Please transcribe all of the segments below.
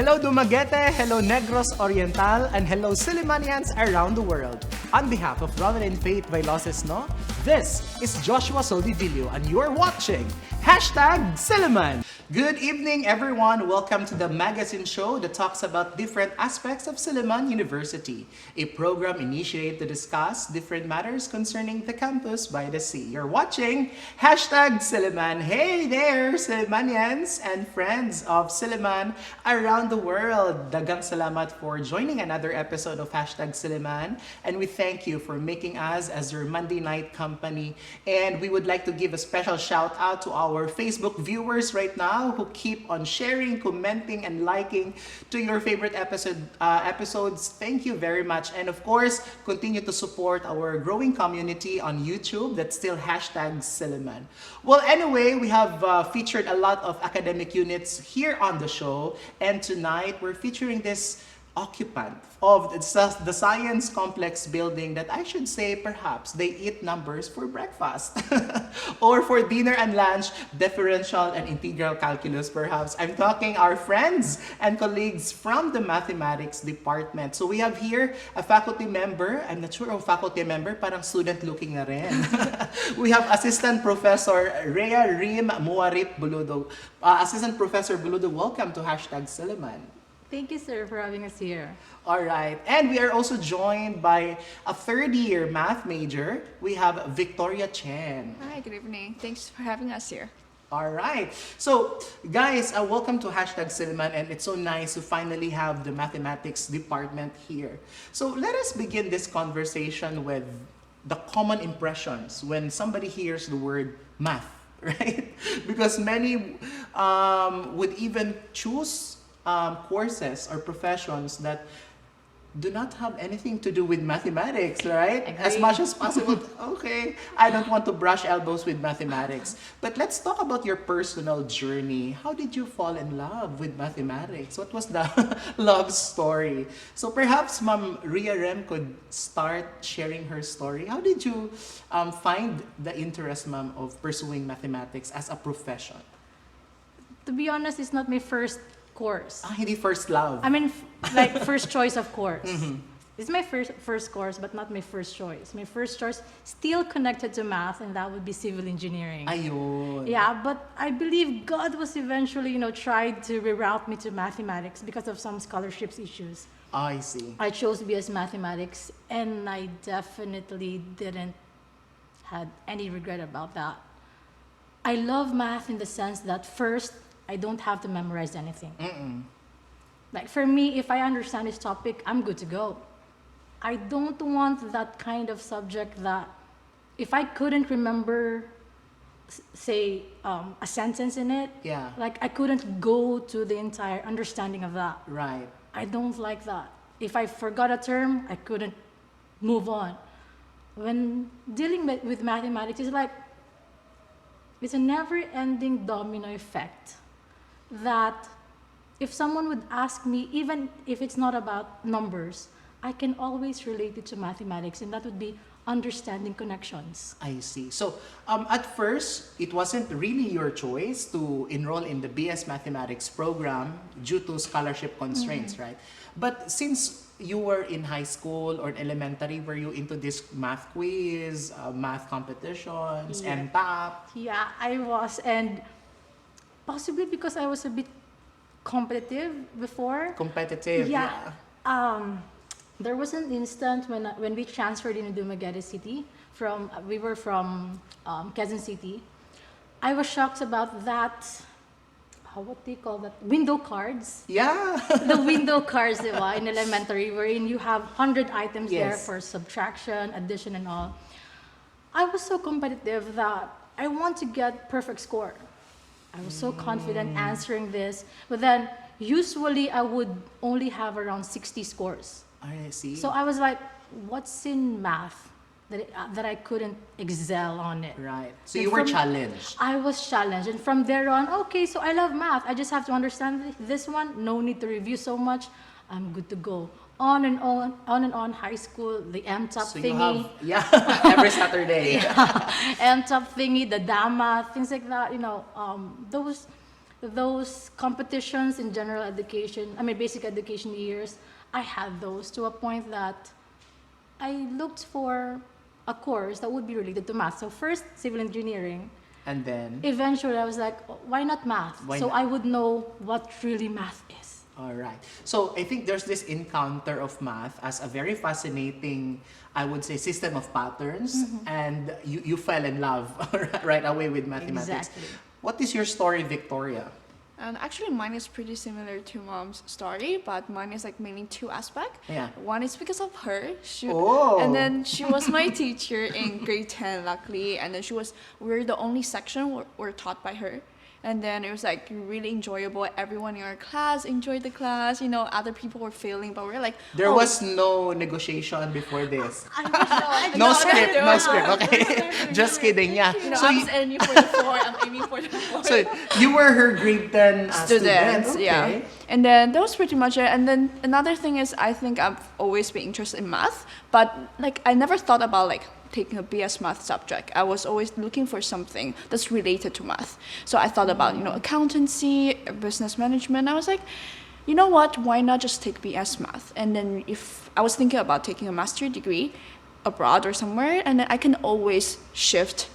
Hello Dumaguete, hello Negros Oriental, and hello Sillimanians around the world. On behalf of Ronelyn Vailoces-No, this is Joshua Soldivillo and you're watching #Silliman. Good evening everyone, welcome to the magazine show that talks about different aspects of Silliman University, a program initiated to discuss different matters concerning the campus by the sea. You're watching #Silliman. Hey there Sillimanians and friends of Silliman around the world. Daghang salamat for joining another episode of #Silliman, and we thank you for making us as your Monday night company. And we would like to give a special shout out to our Facebook viewers right now who keep on sharing, commenting, and liking to your favorite episodes. Thank you very much. And of course, continue to support our growing community on YouTube. That's still #Silliman. Well, anyway, we have featured a lot of academic units here on the show. And tonight, we're featuring this occupant of the Science Complex building that I should say perhaps they eat numbers for breakfast or for dinner and lunch, differential and integral calculus perhaps. I'm talking our friends and colleagues from the mathematics department. So we have here a faculty member. I'm not sure of faculty member, parang student looking na rin. We have Assistant Professor Rhea, Rheem, Muarip-Bolodo. Assistant Professor Bolodo, welcome to #Silliman. Thank you, sir, for having us here. All right. And we are also joined by a third-year math major. We have Victoria Chen. Hi, good evening. Thanks for having us here. All right. So, guys, welcome to #Silliman, and it's so nice to finally have the mathematics department here. So, let us begin this conversation with the common impressions when somebody hears the word math, right? Because many would even choose courses or professions that do not have anything to do with mathematics, right? Agree. As much as possible. Okay, I don't want to brush elbows with mathematics. But let's talk about your personal journey. How did you fall in love with mathematics? What was the love story? So perhaps Ma'am Rhea Rem could start sharing her story. How did you find the interest, ma'am, of pursuing mathematics as a profession? To be honest, it's not my first course. Hindi first love. I mean, like first choice of course. It's my first course, but not my first choice. My first choice still connected to math, and that would be civil engineering. Ayun. Yeah, but I believe God was eventually, tried to reroute me to mathematics because of some scholarships issues. I see. I chose BS Mathematics, and I definitely didn't had any regret about that. I love math in the sense that first, I don't have to memorize anything. Like for me, if I understand this topic, I'm good to go. I don't want that kind of subject that if I couldn't remember, say, a sentence in it, Yeah. like I couldn't go to the entire understanding of that. Right. I don't like that. If I forgot a term, I couldn't move on. When dealing with mathematics, it's a never-ending domino effect that if someone would ask me, even if it's not about numbers, I can always relate it to mathematics, and that would be understanding connections. I see. So, at first, it wasn't really your choice to enroll in the BS Mathematics program due to scholarship constraints, right? But since you were in high school or elementary, were you into this math quiz, math competitions, Yeah. MTAP? Yeah, I was, and possibly because I was a bit competitive before. Competitive, yeah. There was an instant when we transferred into Dumaguete City we were from Quezon City. I was shocked about that. What do you call that? Window cards. Yeah. The window cards, diba, in elementary, wherein you have 100 items there Yes. for subtraction, addition, and all. I was so competitive that I want to get perfect score. I was so confident answering this, but then usually I would only have around 60 scores. I see. So I was like, what's in math that I couldn't excel on it? Right. So And you were from- challenged. I was challenged, and from there on, okay, so I love math. I just have to understand this one. No need to review so much. I'm good to go. On and on. High school, the MTOP So thingy. you have, every Saturday. MTOP thingy, the Dama, things like that. Those those competitions in general education, I mean basic education years, I had those to a point that I looked for a course that would be related to math. So first, civil engineering. And then, Eventually, I was like, "Oh, why not math? Why so not? I would know what really math is." all right. So I think there's this encounter of math as a very fascinating, I would say, system of patterns, and you fell in love right away with mathematics. Exactly. What is your story, Victoria? And actually, mine is pretty similar to mom's story, but mine is like mainly two aspects. Yeah. One is because of her. Oh. And then she was my teacher in grade 10, luckily. And then we're the only section were taught by her. And then it was like really enjoyable. Everyone in our class enjoyed the class. You know, other people were failing, but we're like, There oh, was no negotiation before this. no, No script, no, no no. script. Okay, just kidding. Yeah. You know, So I'm aiming for the floor. I'm aiming for the floor. so you were her grade 10 student. Students, Okay. yeah. And then that was pretty much it. And then another thing is, I think I've always been interested in math, but like I never thought about like taking a BS math subject. I was always looking for something that's related to math. So I thought about, accountancy, business management. I was like, you know what, why not just take BS math? And then if I was thinking about taking a master degree abroad or somewhere, and then I can always shift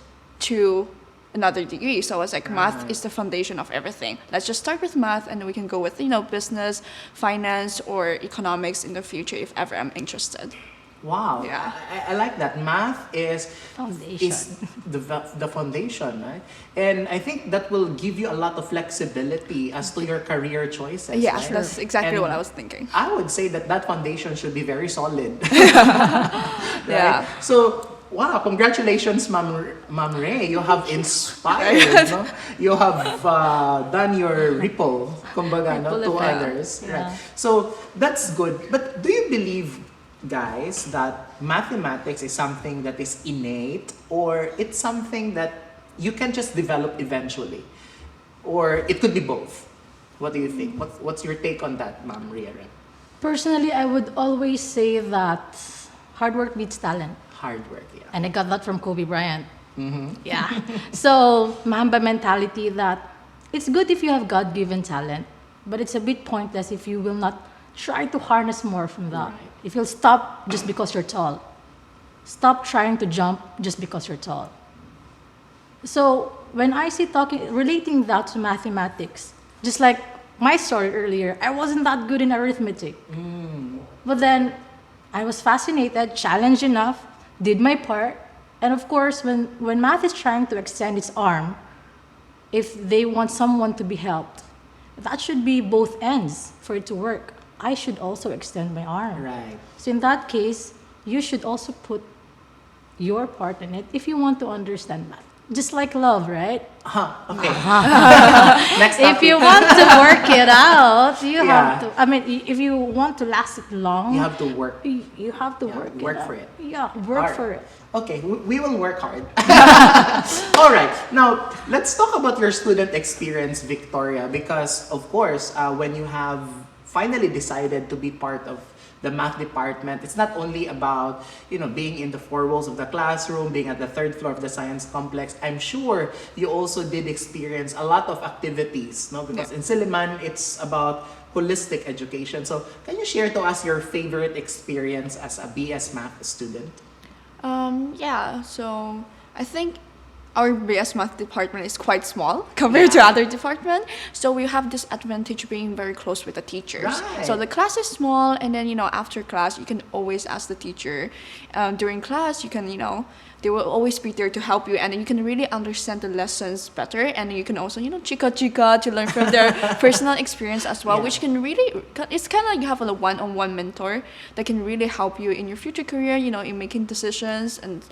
to another degree. So I was like, math is the foundation of everything. Let's just start with math, and then we can go with, business, finance, or economics in the future if ever I'm interested. Wow. Yeah. I like that. Math is Foundation. the foundation, right? And I think that will give you a lot of flexibility as to your career choices. Yes, right? that's exactly And what I was thinking. I would say that foundation should be very solid. Yeah. Right? So, wow, congratulations, Ma'am Rhea. You have inspired, no? You have done your ripple, kumbaga, no, to Ripple effect. others. Yeah. Right. So, that's good. But do you believe, guys, that mathematics is something that is innate, or it's something that you can just develop eventually? Or it could be both? What do you think? What's your take on that, Ma'am Rhea? Personally, I would always say that hard work beats talent. Hard work, yeah. And I got that from Kobe Bryant. Yeah. So, Mamba mentality that it's good if you have God-given talent, but it's a bit pointless if you will not try to harness more from that. Right. If you'll stop just because you're tall. Stop trying to jump just because you're tall. So, when I see relating that to mathematics, just like my story earlier, I wasn't that good in arithmetic. But then I was fascinated, challenged enough, did my part. And of course, when math is trying to extend its arm, if they want someone to be helped, that should be both ends for it to work. I should also extend my arm. Right. So in that case, you should also put your part in it if you want to understand math. Just like love, right? Okay. Next If topic. you want to work it out, you Yeah. have to. I mean, if you want to last it long, You have to work. You have to Yeah, work work it for out. it. Yeah, work Alright. for it. Okay, we will work hard. All right, now let's talk about your student experience, Victoria, because of course, when you have finally decided to be part of the math department, it's not only about being in the four walls of the classroom, being at the third floor of the science complex. I'm sure you also did experience a lot of activities, no? Because in Silliman, it's about holistic education. So can you share to us your favorite experience as a BS math student? Yeah, so I think our BS math department is quite small compared to other department. So we have this advantage being very close with the teachers. Right. So the class is small, and then after class you can always ask the teacher. During class you can they will always be there to help you, and then you can really understand the lessons better, and you can also chica to learn from their personal experience as well, Yeah. which can really, it's kind of like you have a one-on-one mentor that can really help you in your future career, in making decisions and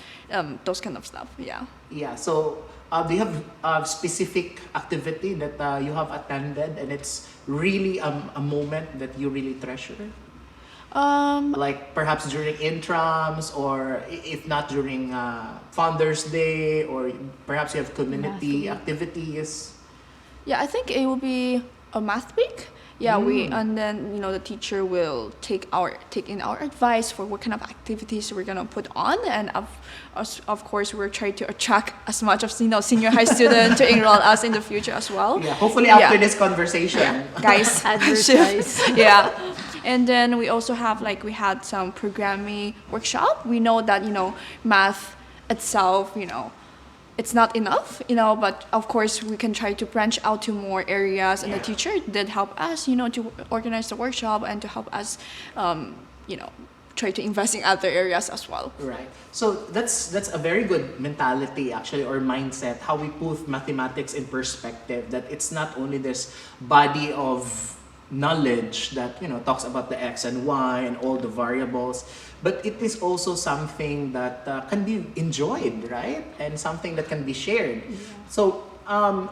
those kind of stuff. Yeah, so do you have a specific activity that you have attended and it's really a moment that you really treasure? Like perhaps during intrams, or if not during Founders Day, or perhaps you have community activities. Yeah, I think it will be a math week. Yeah, and then the teacher will take in our advice for what kind of activities we're gonna put on, and of course we're trying to attract as much of senior high students to enroll us in the future as well. Yeah, hopefully after this conversation, guys, Advertise. yeah. And then we also have we had some programming workshop. We know that math itself it's not enough, but of course we can try to branch out to more areas, and the teacher did help us, to organize the workshop and to help us, try to invest in other areas as well. Right. So that's a very good mentality actually, or mindset, how we put mathematics in perspective, that it's not only this body of knowledge that talks about the x and y and all the variables, but it is also something that can be enjoyed, right? And something that can be shared. Yeah. So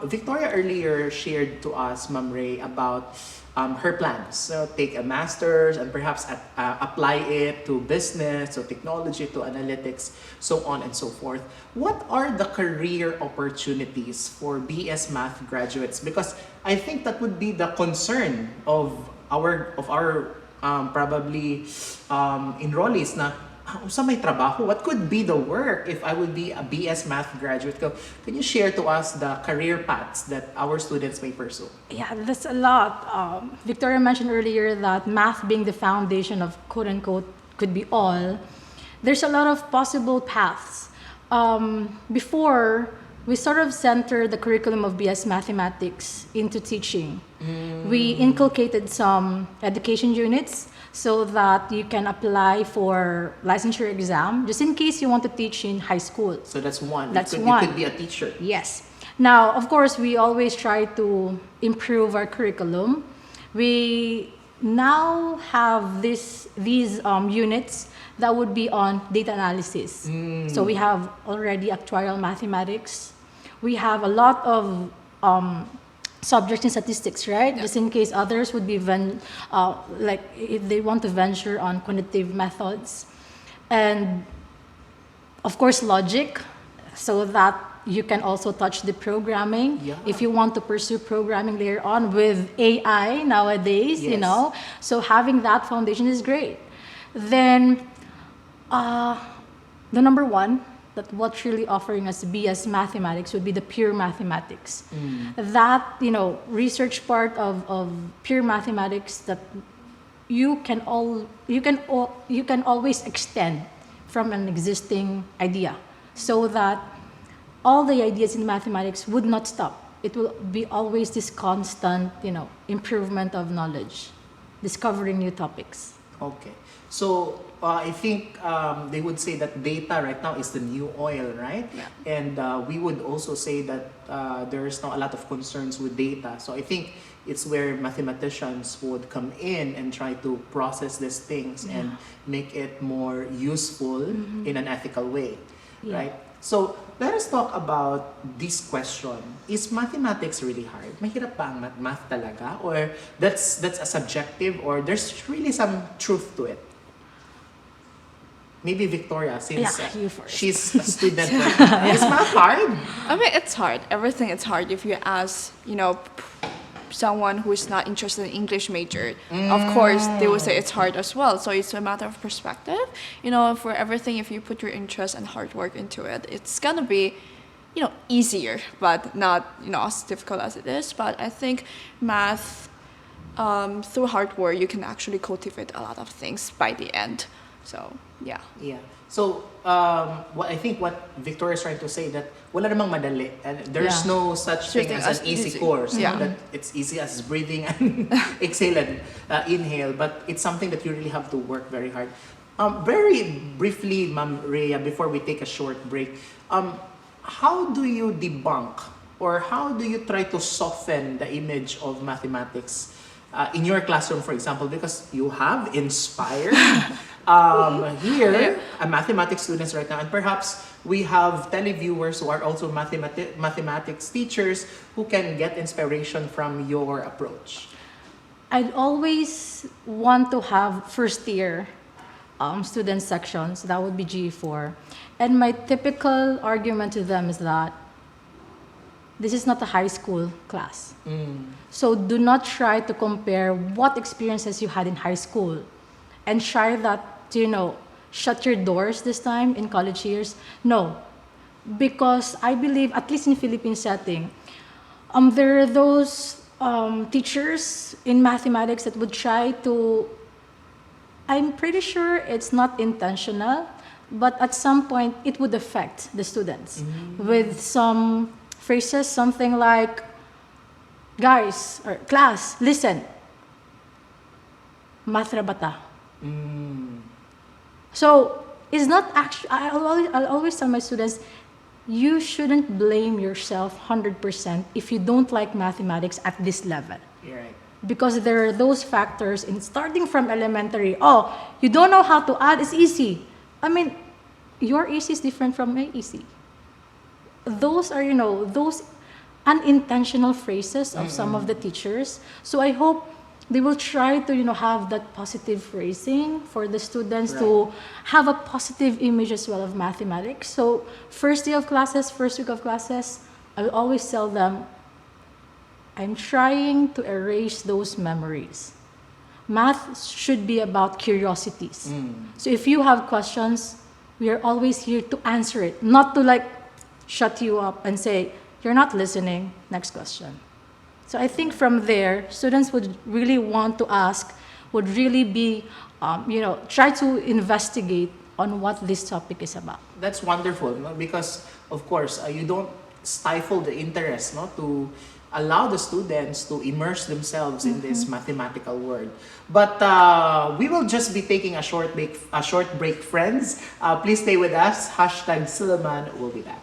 Victoria earlier shared to us, Ma'am Rhea, about her plans. So take a master's and perhaps apply it to business, to technology, to analytics, so on and so forth. What are the career opportunities for BS Math graduates? Because I think that would be the concern of our probably enrollees na sa may trabaho. What could be the work if I would be a BS Math graduate? Can you share to us the career paths that our students may pursue? Yeah, that's a lot. Victoria mentioned earlier that math being the foundation of quote unquote could be all. There's a lot of possible paths. Before, we sort of centered the curriculum of BS Mathematics into teaching. We inculcated some education units so that you can apply for licensure exam, just in case you want to teach in high school. So that's one. That's You one. could be a teacher. Yes. Now, of course, we always try to improve our curriculum. We now have these units that would be on data analysis. So we have already actuarial mathematics. We have a lot of subjects in statistics, right? Yeah. Just in case others would be if they want to venture on quantitative methods. And of course, logic, so that you can also touch the programming. Yeah. If you want to pursue programming later on with AI nowadays, yes. So having that foundation is great. Then the number one, that what's really offering us BS Mathematics would be the pure mathematics. That, research part of pure mathematics that you can always extend from an existing idea, so that all the ideas in mathematics would not stop. It will be always this constant, improvement of knowledge, discovering new topics. Okay. So I think they would say that data right now is the new oil, right? Yeah. And we would also say that there is now a lot of concerns with data. So I think it's where mathematicians would come in and try to process these things and make it more useful in an ethical way, right? So let us talk about this question. Is mathematics really hard? Mahirap ba ang math talaga? Or that's a subjective, or there's really some truth to it? Maybe Victoria, since you first. she's a student. Is math hard? I mean, it's hard. Everything is hard. If you ask, someone who is not interested in English major, of course, they will say it's hard as well. So it's a matter of perspective. For everything, if you put your interest and hard work into it, it's gonna be, easier, but not, as difficult as it is. But I think math, through hard work, you can actually cultivate a lot of things by the end. So, yeah. Yeah. So, what Victoria is trying to say, that wala namang madali. And there's no such thing as an easy course. Yeah. That it's easy as breathing and exhale and inhale. But it's something that you really have to work very hard. Very briefly, Ma'am Rhea, before we take a short break, how do you debunk, or how do you try to soften the image of mathematics in your classroom, for example, because you have inspired here mathematics students right now, and perhaps we have televiewers who are also mathematics teachers who can get inspiration from your approach. I'd always want to have first year student sections. That would be G4. And my typical argument to them is that this is not a high school class. So do not try to compare what experiences you had in high school and try that to, shut your doors this time in college years. No, because I believe, at least in Philippine setting, there are those teachers in mathematics that would try to, I'm pretty sure it's not intentional, but at some point it would affect the students with some phrases, something like, guys, or class, listen, math ra bata. So it's not actually, I'll always tell my students, you shouldn't blame yourself 100% if you don't like mathematics at this level. You're right. Because there are those factors in starting from elementary. Oh, you don't know how to add, it's easy. I mean, your easy is different from my easy. Those are, those unintentional phrases of some of the teachers. So I hope they will try to, have that positive phrasing for the students to have a positive image as well of mathematics. So first day of classes, first week of classes, I will always tell them, I'm trying to erase those memories. Math should be about curiosities. So if you have questions, we are always here to answer it, not to shut you up and say, you're not listening, next question. So I think from there, students would really want to ask, would really be, try to investigate on what this topic is about. That's wonderful, no? Because of course you don't stifle the interest, no, to allow the students to immerse themselves in this mathematical world. But we will just be taking a short break, friends. Please stay with us. #Silliman will be back.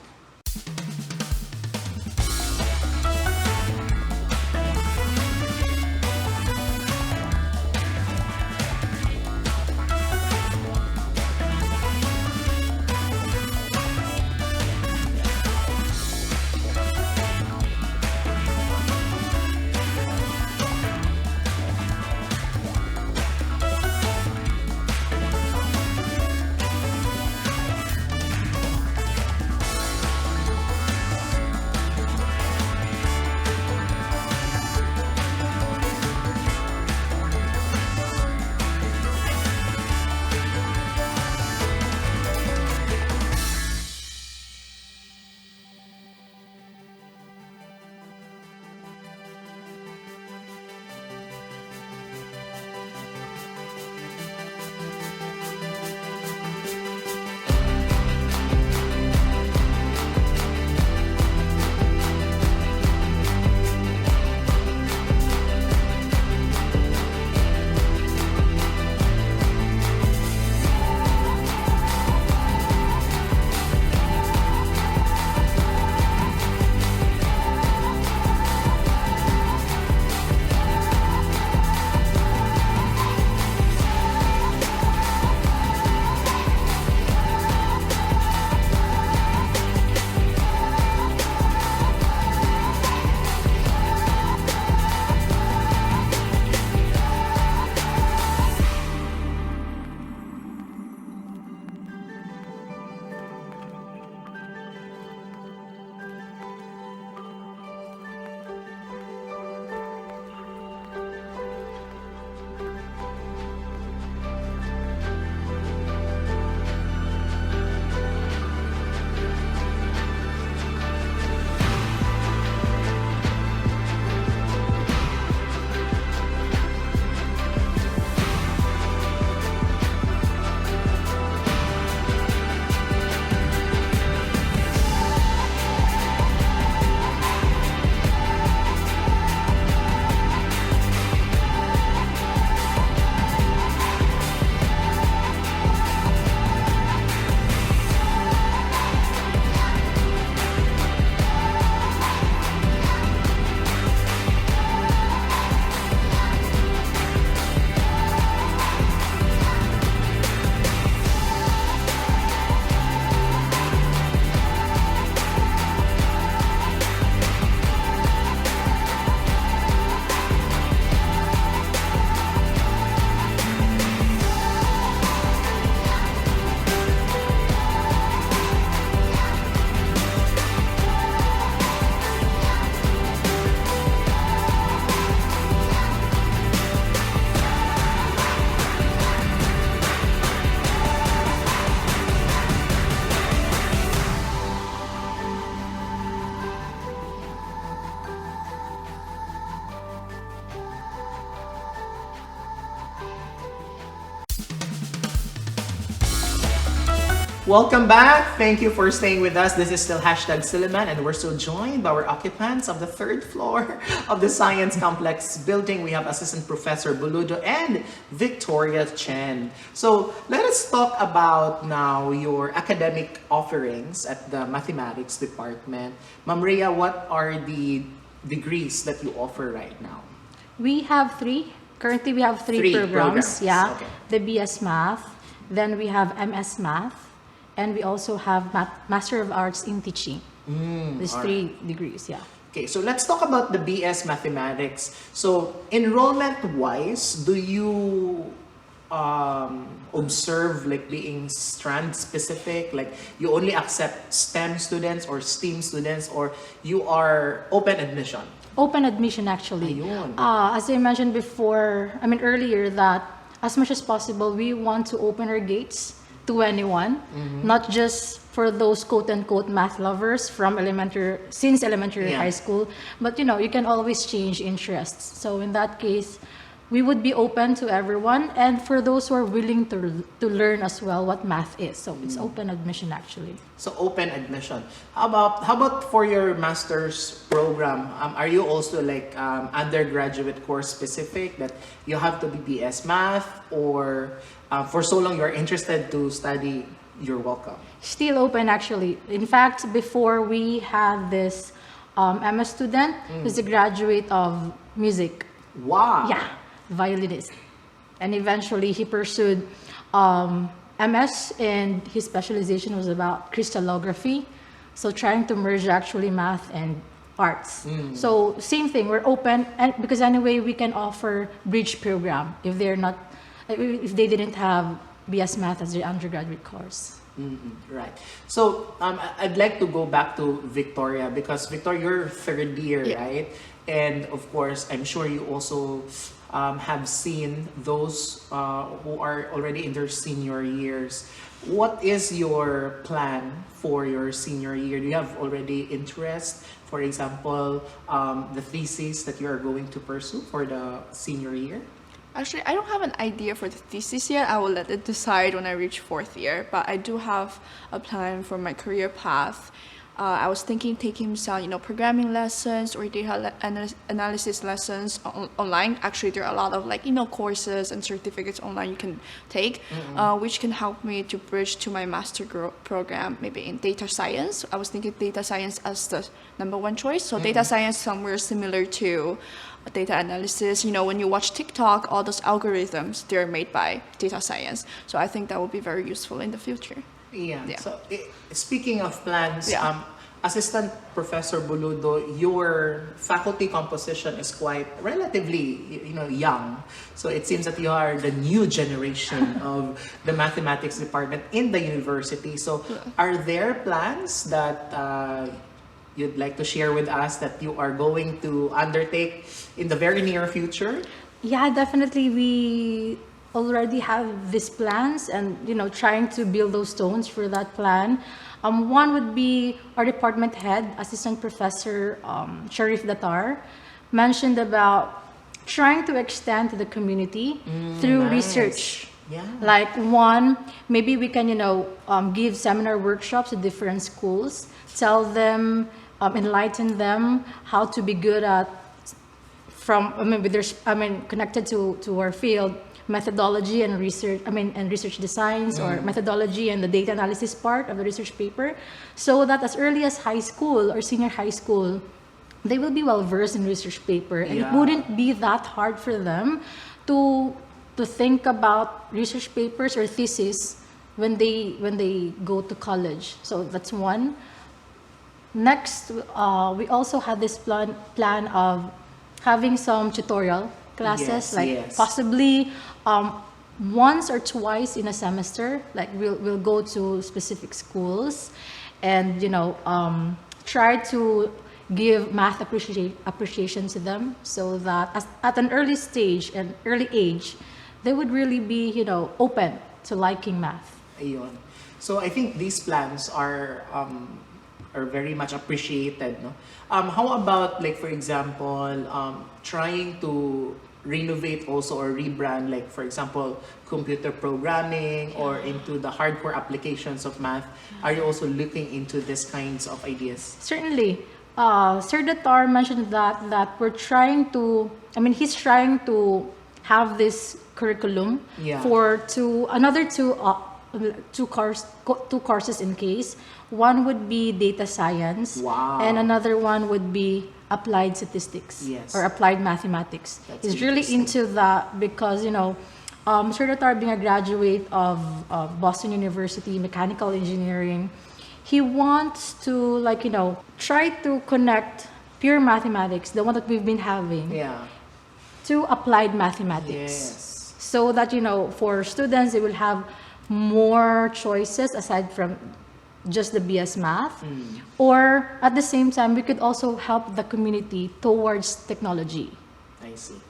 Welcome back. Thank you for staying with us. This is still hashtag Silliman, and we're still joined by our occupants of the third floor of the Science Complex building. We have Assistant Professor Bolodo and Victoria Chen. So let us talk about now your academic offerings at the Mathematics Department. Ma'am Rhea, what are the degrees that you offer right now? We have three. Currently, we have three programs. Yeah, Okay. the BS Math, then we have MS Math, and we also have Master of Arts in Teaching. These all three degrees, yeah. Okay, so let's talk about the BS Mathematics. So enrollment-wise, do you observe like being strand specific, like you only accept STEM students or STEAM students, or you are open admission? Open admission, actually. Ayun. As I mentioned before, earlier, that as much as possible, we want to open our gates to anyone, not just for those quote-unquote math lovers from since elementary, high school, but you can always change interests. So in that case, we would be open to everyone, and for those who are willing to learn as well what math is. So it's open admission, actually. So open admission. How about for your master's program? Are you also like undergraduate course specific that you have to be BS Math, or for so long you're interested to study? You're welcome. Still open, actually. In fact, before we had this MS student who's a graduate of music. Wow. Yeah, violinist. And eventually he pursued MS, and his specialization was about crystallography. So trying to merge actually math and arts. So same thing, we're open, and because anyway we can offer bridge program if if they didn't have BS Math as their undergraduate course. Right. So I'd like to go back to Victoria, because Victoria, you're third year, right? And of course, I'm sure you also have seen those who are already in their senior years. What is your plan for your senior year? Do you have already interest? For example, the thesis that you are going to pursue for the senior year? Actually, I don't have an idea for the thesis yet. I will let it decide when I reach fourth year. But I do have a plan for my career path. I was thinking taking some, programming lessons or data analysis lessons online. Actually, there are a lot of courses and certificates online you can take, which can help me to bridge to my master program, maybe in data science. I was thinking data science as the number one choice. So data science somewhere similar to data analysis. When you watch TikTok, all those algorithms, they're made by data science. So I think that will be very useful in the future. Yeah. So speaking of plans, Assistant Professor Bolodo, your faculty composition is quite relatively, young. So it seems that you are the new generation of the mathematics department in the university. So are there plans that you'd like to share with us that you are going to undertake in the very near future? Yeah, definitely. We already have these plans, and trying to build those stones for that plan. One would be our department head, Assistant Professor Sharif Datar, mentioned about trying to extend to the community through research. Yeah. Like one, maybe we can give seminar workshops to different schools, tell them, enlighten them how to be good at connected to our field, methodology and research, and research designs, or methodology and the data analysis part of the research paper, so that as early as high school or senior high school, they will be well versed in research paper, and it wouldn't be that hard for them to think about research papers or thesis when they go to college. So that's one. Next, we also had this plan of having some tutorial classes, possibly once or twice in a semester. Like we'll go to specific schools, and try to give math appreciation to them, so that at an early stage and early age, they would really be open to liking math. Ayun. So I think these plans are are very much appreciated. No? How about, like, for example, trying to renovate also or rebrand, like, for example, computer programming or into the hardcore applications of math? Are you also looking into these kinds of ideas? Certainly. Sir Datar mentioned that we're trying to, I mean, he's trying to have this curriculum Yeah. for two courses in case. One would be data science, Wow. and another one would be applied statistics Yes. or applied mathematics. That's He's really interesting. into that because, Sir Datar being a graduate of Boston University mechanical engineering, he wants to, like, try to connect pure mathematics, the one that we've been having, Yeah. to applied mathematics. Yes. So that, for students, they will have more choices aside from just the BS math. Or at the same time, we could also help the community towards technology. I see.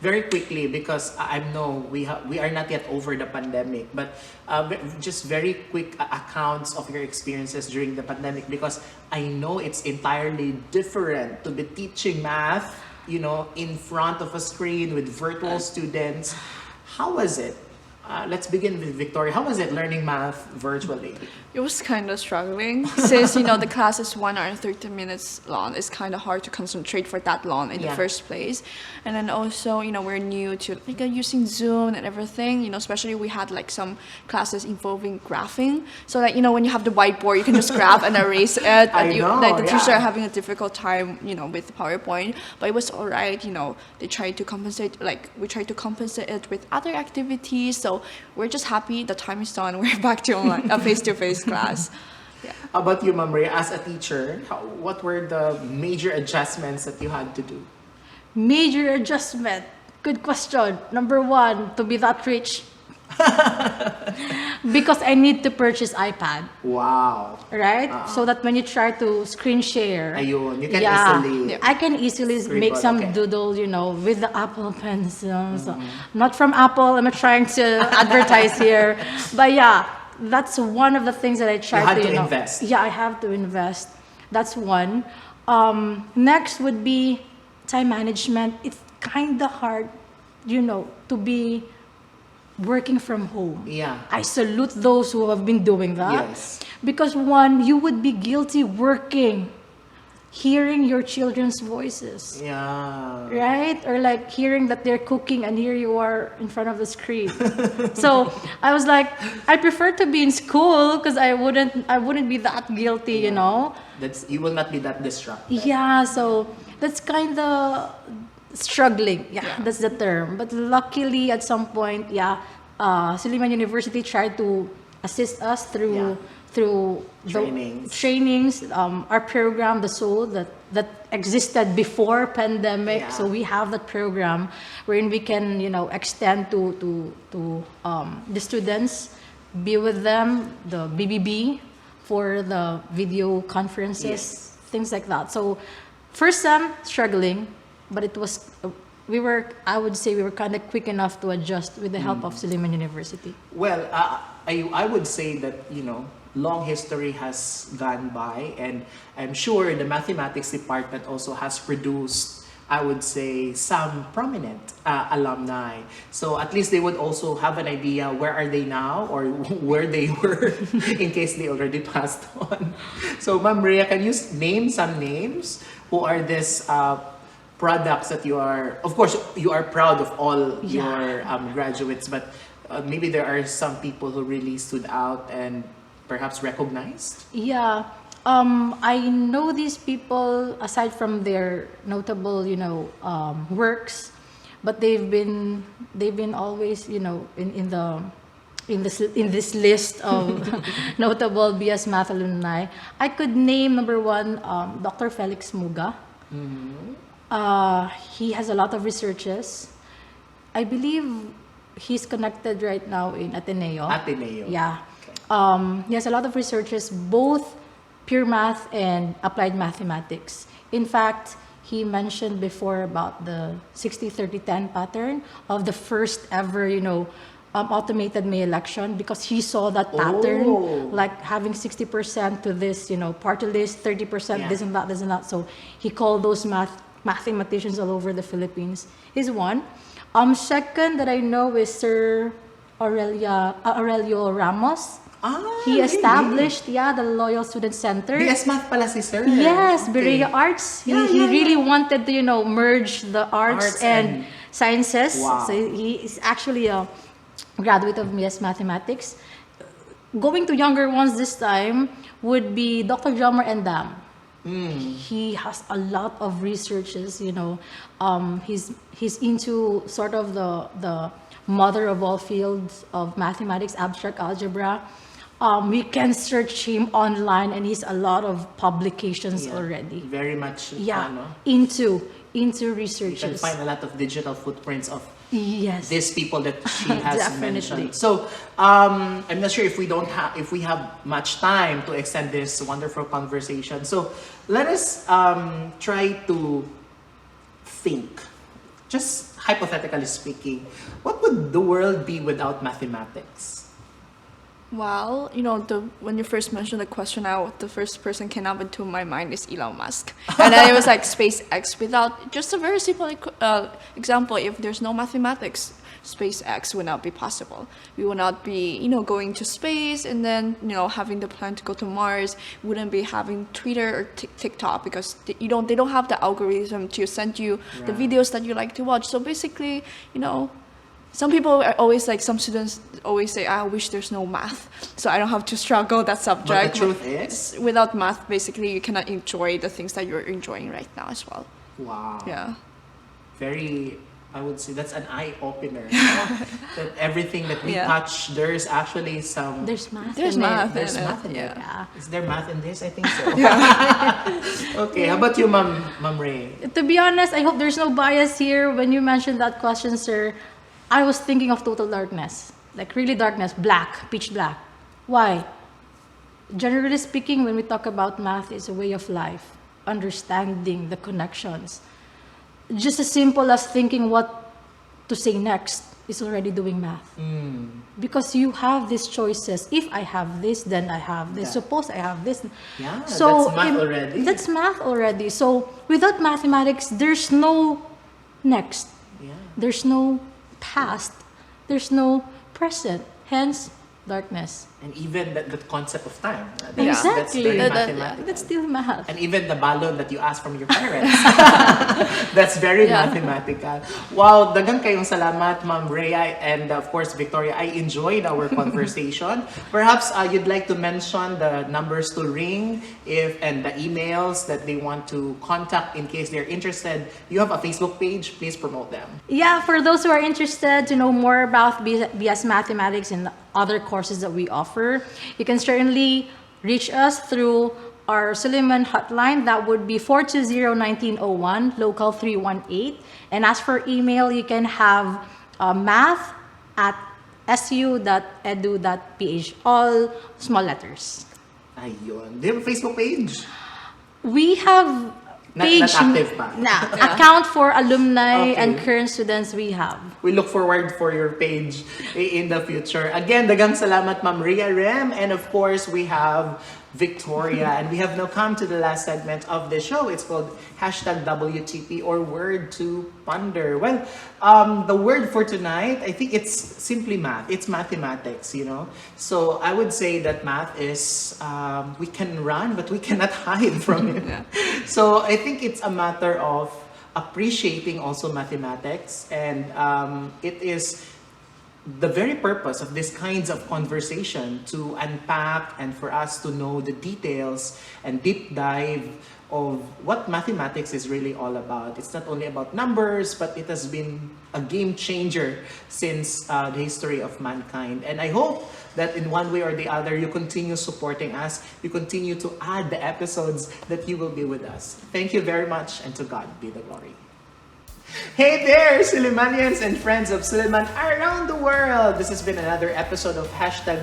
Very quickly, because I know we are not yet over the pandemic, but just very quick accounts of your experiences during the pandemic, because I know it's entirely different to be teaching math, in front of a screen with virtual students. How was it? Let's begin with Victoria. How was it learning math virtually? It was kind of struggling since the class is 1 hour and 30 minutes long. It's kind of hard to concentrate for that long in the Yeah. first place. And then also we're new to using Zoom and everything. Especially we had like some classes involving graphing. So that when you have the whiteboard, you can just graph and erase it. I know, Like the teachers yeah. are having a difficult time with PowerPoint, but it was alright. They tried to compensate. Like we tried to compensate it with other activities. So we're just happy the time is done. We're back to online, a face-to-face class. Yeah. How about you, Ma'am Rhea, as a teacher? What were the major adjustments that you had to do? Major adjustment. Good question. Number one, to be that rich. Because I need to purchase iPad, Wow. right? So that when you try to screen share, Ayun, you can easily... I can easily scribble, make some okay. doodle, with the Apple Pencil. So, not from Apple. I'm not trying to advertise here, but yeah, that's one of the things that I try You had to, to invest. Yeah, I have to invest. That's one. Next would be time management. It's kind of hard, to be working from home. Yeah. I salute those who have been doing that. Yes. Because one, you would be guilty working, hearing your children's voices, Yeah. right? Or like hearing that they're cooking and here you are in front of the screen. So I was like, I prefer to be in school because I wouldn't be that guilty, You will not be that distracted. Yeah, so that's kind of struggling. Yeah, that's the term. But luckily, at some point, Silliman University tried to assist us through Trainings. the trainings. Our program, the Soul, that existed before pandemic. Yeah. So we have that program wherein we can extend to the students, be with them, the BBB for the video conferences, Yes. things like that. So first sem struggling, but it was I would say we were kind of quick enough to adjust with the help of Silliman University. Well, I would say that, long history has gone by, and I'm sure the mathematics department also has produced, I would say, some prominent alumni. So at least they would also have an idea where are they now or where they were in case they already passed on. So Ma'am Rhea, can you name some names? Who are these products that you are, of course, you are proud of all your graduates, but maybe there are some people who really stood out and perhaps recognized? Yeah. I know these people aside from their notable, works, but they've been always, in this list of notable BS Math alumni. I could name number one, Dr. Felix Muga. He has a lot of researches. I believe he's connected right now in Ateneo. Ateneo. Yeah. He has a lot of researches, both pure math and applied mathematics. In fact, he mentioned before about the 60-30-10 pattern of the first ever, automated May election because he saw that pattern, Oh. like having 60% to this, party list, 30% Yeah. this and that, this and that. So he called those mathematicians all over the Philippines. He's one. Second that I know is Sir Aurelio Ramos. Ah, He really? established, the Loyal Student Center. BS Math pala si Sir. Yes, Okay. Rhea Arts. Yeah, He yeah, really yeah. wanted to, merge the arts, Arts and and- sciences. Wow. So he is actually a graduate of BS Mathematics. Going to younger ones this time would be Dr. Jomar Endam. He has a lot of researches, he's into sort of the mother of all fields of mathematics, abstract algebra. We can search him online and he's a lot of publications Yeah. already. Very much, Into you can researches. find a lot of digital footprints of Yes. these people that she has Definitely. mentioned. So I'm not sure if we have much time to extend this wonderful conversation. So let us try to think, just hypothetically speaking, what would the world be without mathematics? Well, when you first mentioned the question, the first person came up into my mind is Elon Musk. And then it was like SpaceX. Without just a very simple example, if there's no mathematics, SpaceX would not be possible. We would not be, going to space and then, having the plan to go to Mars. We wouldn't be having Twitter or TikTok because they don't have the algorithm to send you the Right. videos that you like to watch. So basically, some people are always some students always say, I wish there's no math, so I don't have to struggle that subject. But the truth is, Without math, basically, you cannot enjoy the things that you're enjoying right now as well. wow. Yeah. Very, I would say that's an eye-opener. That everything that we Yeah. touch, there's actually some... There's math. There's in it. math. There's in it, math in it. Yeah. Is there math in this? I think so. Okay, how about you, Ma'am Rhea? To be honest, I hope there's no bias here. When you mentioned that question, sir, I was thinking of total darkness. Like really darkness, black, pitch black. Why? Generally speaking, when we talk about math, it's a way of life, understanding the connections. Just as simple as thinking what to say next is already doing math. Because you have these choices. If I have this, then I have this. Yeah. Suppose I have this. Yeah, that's math already. That's math already. So without mathematics, there's no next. Yeah. There's no past. There's no present. Hence, darkness. And even that concept of time. Yeah. That's Exactly. very That- mathematical. That's still math. And even the balon that you ask from your parents. That's very Yeah. mathematical. Wow, daghang kayong salamat, Ma'am Rhea, and of course, Victoria. I enjoyed our conversation. Perhaps you'd like to mention the numbers to ring and the emails that they want to contact in case they're interested. You have a Facebook page, please promote them. Yeah, for those who are interested to know more about BS Mathematics and other courses that we offer, you can certainly reach us through our Silliman hotline. That would be 420-1901, local 318. And as for email, you can have math@su.edu.ph, all small letters. Ayun. Do you have a Facebook page? We have Not page active pa. account for alumni Okay. and current students we have. We look forward for your page in the future. Again, dagang salamat, Ma'am Rhea, Rheem, and of course, we have Victoria, and we have now come to the last segment of the show. It's called #WTP, or Word to Ponder. Well, the word for tonight, I think it's simply math. It's mathematics, So I would say that math is, we can run, but we cannot hide from it. So I think it's a matter of appreciating also mathematics, and it is the very purpose of this kinds of conversation to unpack and for us to know the details and deep dive of what mathematics is really all about. It's not only about numbers, but it has been a game changer since the history of mankind. And I hope that in one way or the other, you continue supporting us. You continue to add the episodes that you will be with us. Thank you very much, and to God be the glory. Hey there, Sillimanians and friends of Silliman around the world! This has been another episode of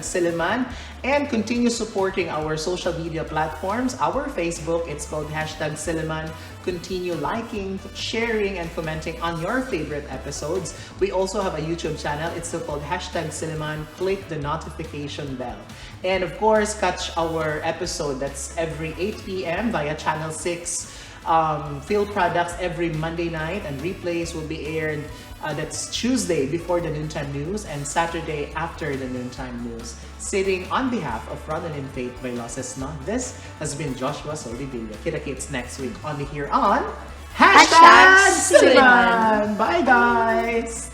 #Silliman, and continue supporting our social media platforms. Our Facebook, it's called #Silliman. continue liking, sharing, and commenting on your favorite episodes. We also have a YouTube channel. It's still called #Silliman. Click the notification bell. And of course, catch our episode that's every 8 p.m. via Channel 6. Field Products every Monday night, and replays will be aired that's Tuesday before the noontime news and Saturday after the noontime news. Sitting on behalf of Ronelyn Faith Vailoces-No, this has been Joshua Soldivillo. Kita-kits next week only here on Hashtag Silliman. Bye guys!